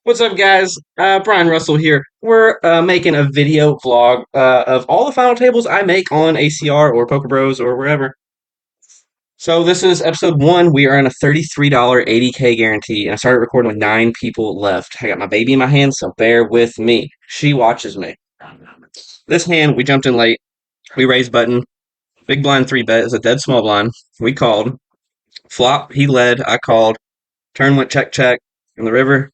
What's up, guys? Brian Russell here. We're making a video vlog of all the final tables I make on ACR or Poker Bros or wherever. So this is episode one. We are on a $33 80K guarantee, and I started recording with 9 people left. I got my baby in my hand, so bear with me. She watches me. This hand, we jumped in late. We raised button. Big blind three bet is a dead small blind. We called. Flop, he led. I called. Turn went check check. In the river,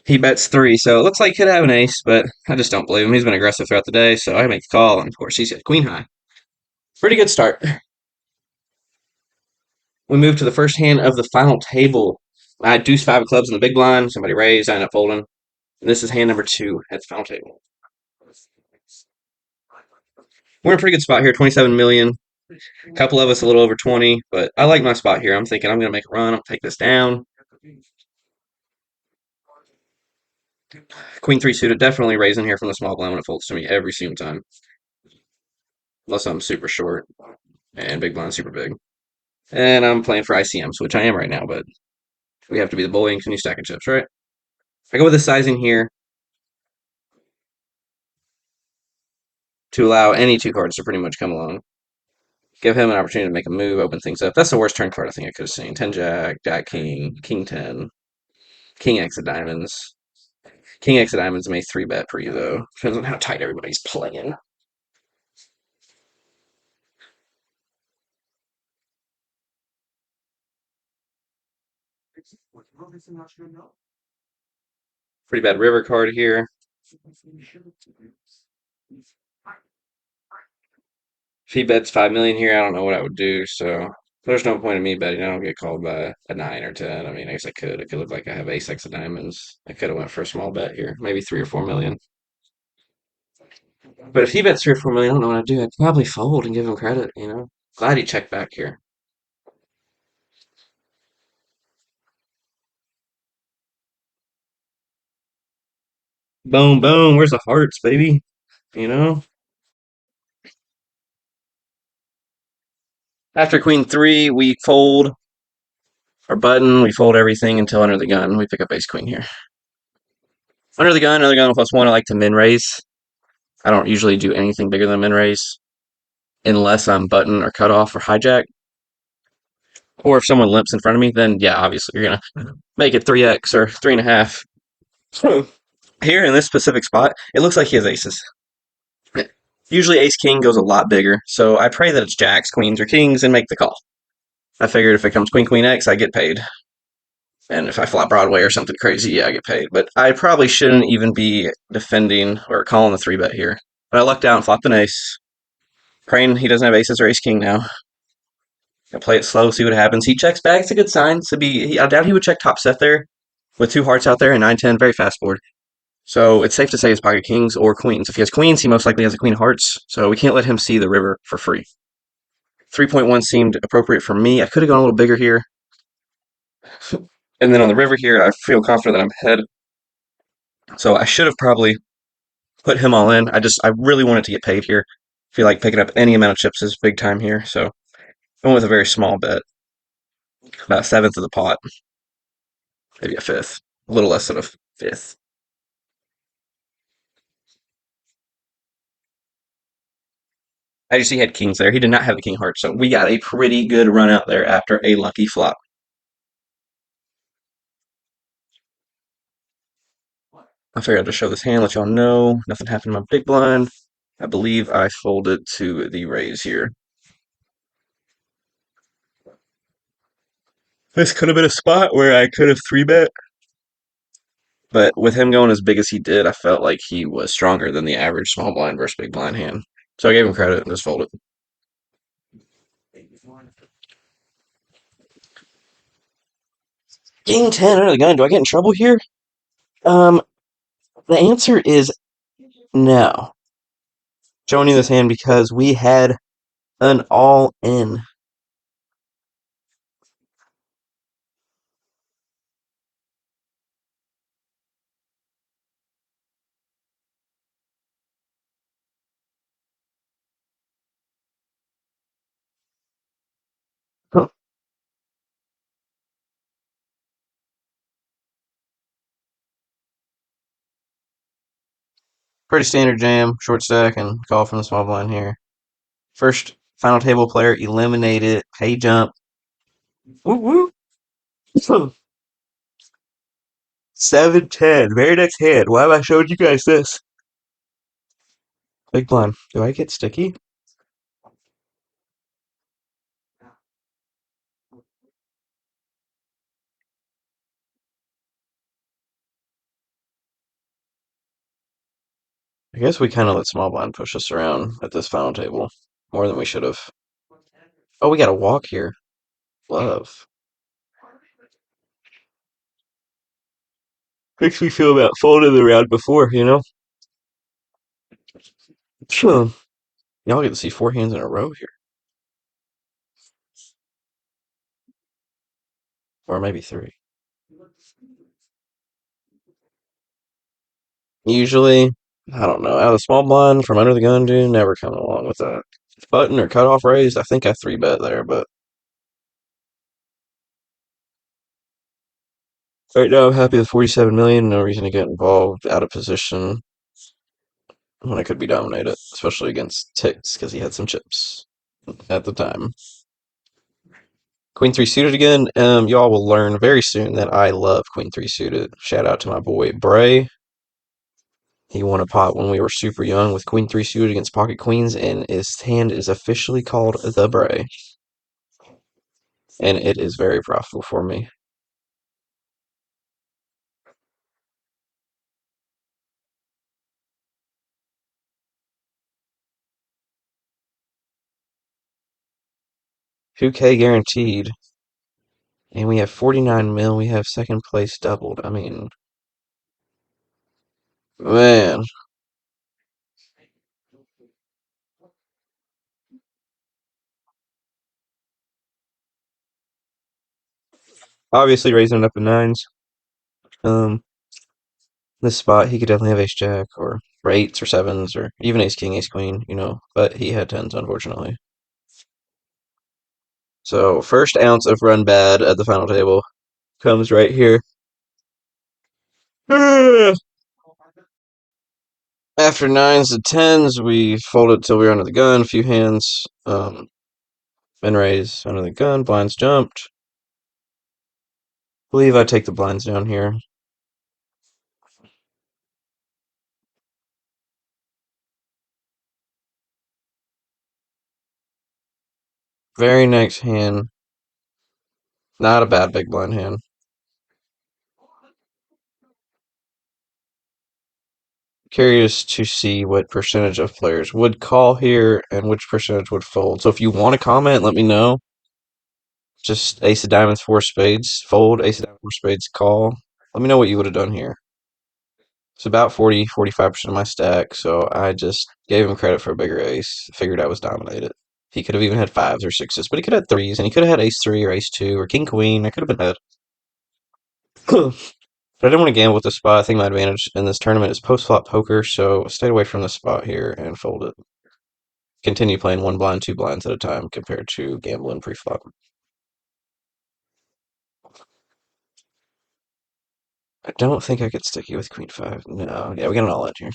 he bets three, so it looks like he could have an ace, but I just don't believe him. He's been aggressive throughout the day, so I make the call, and of course he's got queen high. Pretty good start. We move to the first hand of the final table. I had deuce five of clubs in the big blind. Somebody raised. I ended up folding. And this is hand number two at the final table. We're in a pretty good spot here, 27 million. A couple of us a little over 20, but I like my spot here. I'm thinking I'm going to make a run. I'll take this down. Queen three suited, definitely raising here from the small blind when it folds to me every single time. Unless I'm super short and big blind super big. And I'm playing for ICMs, which I am right now, but we have to be the bully and continue stacking chips, right? I go with the sizing here to allow any two cards to pretty much come along. Give him an opportunity to make a move, open things up. That's the worst turn card I think I could have seen. 10 Jack, Jack King, King 10, King X of Diamonds. King X of Diamonds may 3 bet for you, though. Depends on how tight everybody's playing. Pretty bad river card here. If he bets 5 million here, I don't know what I would do, so there's no point in me betting. I don't get called by a 9 or 10. I mean, I guess I could. It could look like I have ace X of diamonds. I could have went for a small bet here, maybe 3 or 4 million. But if he bets 3 or 4 million, I don't know what I'd do. I'd probably fold and give him credit, you know? Glad he checked back here. Boom, boom. Where's the hearts, baby? You know? After queen three, we fold our button. We fold everything until under the gun. We pick up ace queen here. Under the gun, another gun plus one. I like to min raise. I don't usually do anything bigger than min raise unless I'm button or cut off or hijack. Or if someone limps in front of me, then yeah, obviously you're gonna make it 3x or 3.5. So here in this specific spot, it looks like he has aces. Usually ace king goes a lot bigger, so I pray that it's jacks, queens, or kings and make the call. I figured if it comes queen, queen, X, I get paid. And if I flop Broadway or something crazy, yeah, I get paid. But I probably shouldn't even be defending or calling the 3 bet here. But I lucked out and flopped an ace. Praying he doesn't have aces or ace king now. I play it slow, see what happens. He checks back. It's a good sign. I doubt he would check top set there with two hearts out there and 9-10, very fast board. So it's safe to say his pocket kings or queens. If he has queens, he most likely has a queen of hearts. So we can't let him see the river for free. 3.1 seemed appropriate for me. I could have gone a little bigger here. And then on the river here, I feel confident that I'm ahead. So I should have probably put him all in. I really wanted to get paid here. I feel like picking up any amount of chips is big time here. So I went with a very small bet, about a seventh of the pot, maybe a fifth, a little less than a fifth. As you see, he had kings there. He did not have the king heart, so we got a pretty good run out there after a lucky flop. I figured I'd just show this hand, let y'all know nothing happened in my big blind. I believe I folded to the raise here. This could have been a spot where I could have 3 bet, but with him going as big as he did, I felt like he was stronger than the average small blind versus big blind hand. So I gave him credit and just folded. King 10 under the gun. Do I get in trouble here? Um, the answer is no. Showing you this hand because we had an all in. Pretty standard jam, short stack, and call from the small blind here. First final table player eliminated. Pay jump. Woo woo. 7-10. Very next hand. Why have I showed you guys this? Big blind. Do I get sticky? I guess we kind of let small blind push us around at this final table more than we should have. Oh, we got a walk here. Love. Makes me feel about folding the round before, you know? Sure. Y'all get to see 4 hands in a row here. Or maybe 3. Usually, I don't know. Out of the small blind from under the gun, dude, never coming along with that. Button or cutoff raised, I think I 3-bet there, but right now I'm happy with 47 million. No reason to get involved out of position when I could be dominated, especially against Tix because he had some chips at the time. Queen 3 suited again. Y'all will learn very soon that I love Queen 3 suited. Shout out to my boy Bray. He won a pot when we were super young with Queen 3 suited against Pocket Queens, and his hand is officially called the Bray. And it is very profitable for me. $2K guaranteed. And we have 49 mil. We have second place doubled. I mean, man. Obviously raising it up to nines. Um, this spot he could definitely have ace jack or eights or sevens or even ace king, ace queen, you know, but he had tens unfortunately. So first ounce of run bad at the final table comes right here. After nines and tens, we folded till we were under the gun. A few hands. Min raise under the gun. Blinds jumped. Believe I take the blinds down here. Very next hand. Not a bad big blind hand. Curious to see what percentage of players would call here and which percentage would fold. So if you want to comment, let me know. Just ace of diamonds, 4 spades, fold, ace of diamonds, 4 spades, call. Let me know what you would have done here. It's about 40-45% of my stack, so I just gave him credit for a bigger ace. Figured I was dominated. He could have even had fives or sixes, but he could have had threes, and he could have had ace three or ace two or king queen. I could have been dead. But I didn't want to gamble with this spot. I think my advantage in this tournament is post flop poker, so I stayed away from the spot here and folded. Continue playing one blind, two blinds at a time compared to gambling pre flop. I don't think I get sticky with queen five. No, yeah, we got an all in here.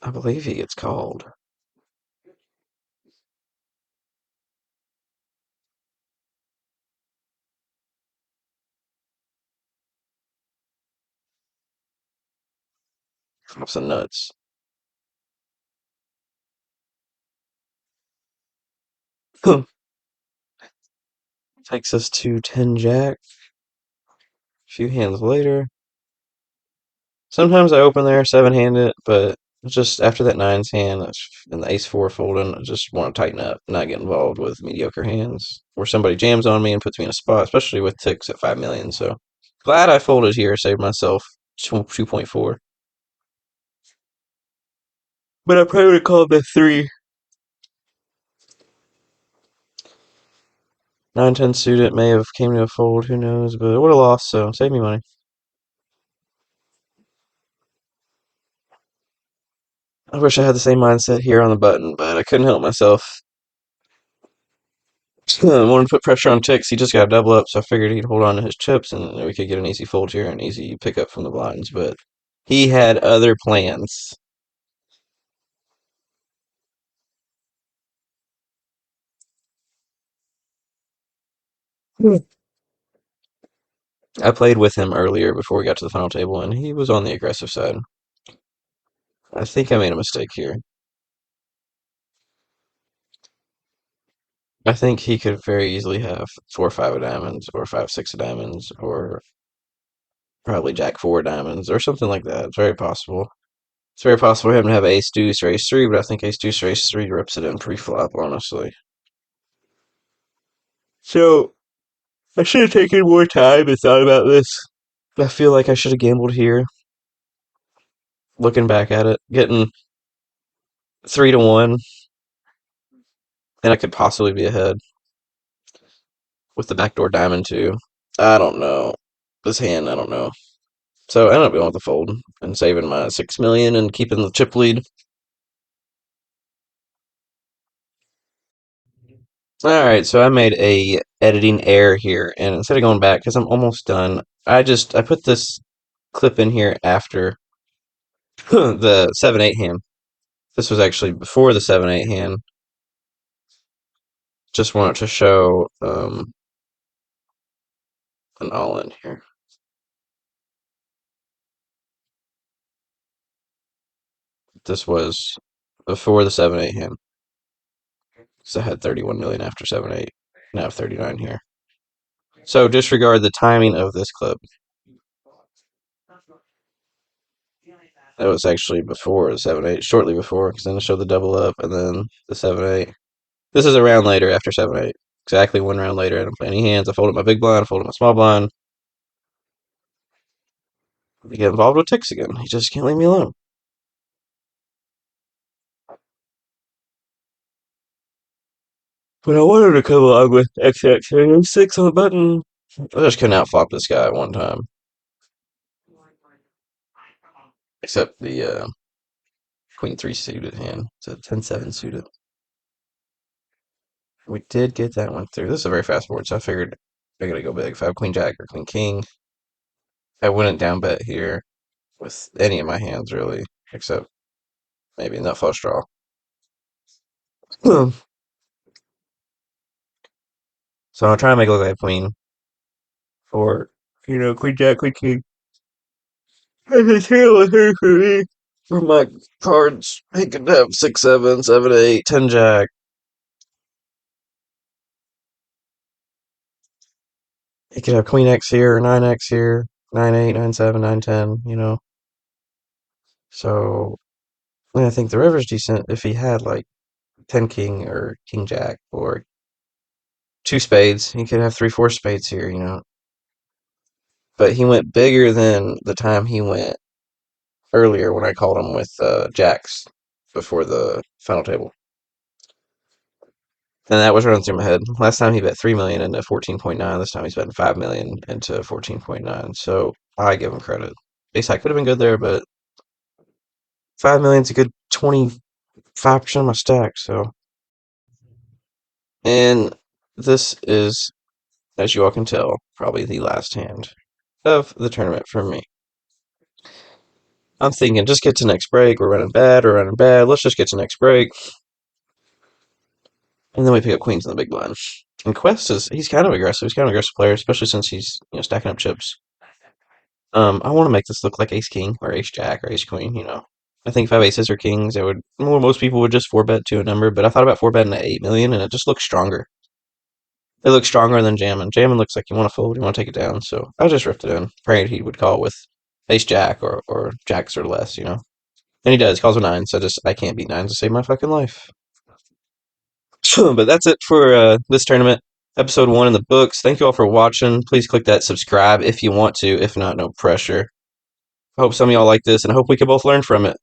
I believe he gets called. Drops some nuts. Takes us to 10 jack. A few hands later. Sometimes I open there, seven-handed, but just after that nines hand and the ace four folding, I just want to tighten up, not get involved with mediocre hands where somebody jams on me and puts me in a spot, especially with ticks at 5 million. So glad I folded here, saved myself 2.4. But I probably would have called that 3. 9-10 suited may have came to a fold, who knows, but it would have lost, so save me money. I wish I had the same mindset here on the button, but I couldn't help myself. Wanted to put pressure on Tix. He just got a double up, so I figured he'd hold on to his chips and we could get an easy fold here, an easy pickup from the blinds. But he had other plans. I played with him earlier before we got to the final table, and he was on the aggressive side. I think I made a mistake here. I think he could very easily have 4 or 5 of diamonds, or 5 6 of diamonds, or probably Jack 4 diamonds, or something like that. It's very possible. It's very possible for him to have ace deuce or ace three, but I think ace deuce or ace three rips it in pre-flop, honestly. So I should have taken more time and thought about this. I feel like I should have gambled here. Looking back at it, getting 3 to 1, and I could possibly be ahead with the backdoor diamond too. I don't know. This hand, I don't know. So I ended up going with the fold and saving my 6 million and keeping the chip lead. All right, so I made a editing error here, and instead of going back because I'm almost done, I put this clip in here after the 7-8 hand. This was actually before the 7-8 hand. Just wanted to show an all in here. This was before the 7-8 hand. So I had 31 million after 7-8. Now I have 39 here. So disregard the timing of this clip. That was actually before the 7-8, shortly before, because then it showed the double up and then the 7-8. This is a round later after 7-8. Exactly 1 round later. I didn't play any hands. I folded my big blind, I folded my small blind. I get involved with ticks again. He just can't leave me alone. But I wanted to come along with XX and 6 on the button. I just couldn't outflop this guy at one time. Except the Queen 3 suited hand. It's a 10-7 suited. We did get that one through. This is a very fast board, so I figured I gotta go big. If I have Queen Jack or Queen King, I wouldn't down bet here with any of my hands, really. Except maybe in that flush draw. So I'll try and make it look like a Queen. Or, Queen Jack, Queen King. And it's here with her for me. For my cards, he could have 6 7, 7 8, 10 Jack. He could have Queen X here, or 9X here, 9 8, 9 7, 9 10. So, I think the river's decent if he had like 10 King or King Jack or 2 spades. He could have 3 4 spades here. But he went bigger than the time he went earlier when I called him with Jacks before the final table. And that was running through my head. Last time he bet 3 million into 14.9. This time he's betting 5 million into 14.9. So I give him credit. Ace high could have been good there, but 5 million's a good 25% of my stack. So, and this is, as you all can tell, probably the last hand of the tournament for me. I'm thinking, just get to next break. We're running bad. We're running bad. Let's just get to next break. And then we pick up queens in the big blind. And Quest he's kind of aggressive. He's kind of an aggressive player, especially since he's stacking up chips. I want to make this look like ace king or ace jack or ace queen. I think if I have aces or kings, most people would just 4-bet to a number, but I thought about 4-betting at 8 million, and it just looks stronger. It looks stronger than jamming. Jamming looks like you want to fold, you want to take it down, so I just ripped it in, praying he would call with ace jack or jacks or less. And he does. He calls with nines, so I can't beat nines to save my fucking life. But that's it for this tournament. Episode 1 in the books. Thank you all for watching. Please click that subscribe if you want to. If not, no pressure. I hope some of y'all like this, and I hope we can both learn from it.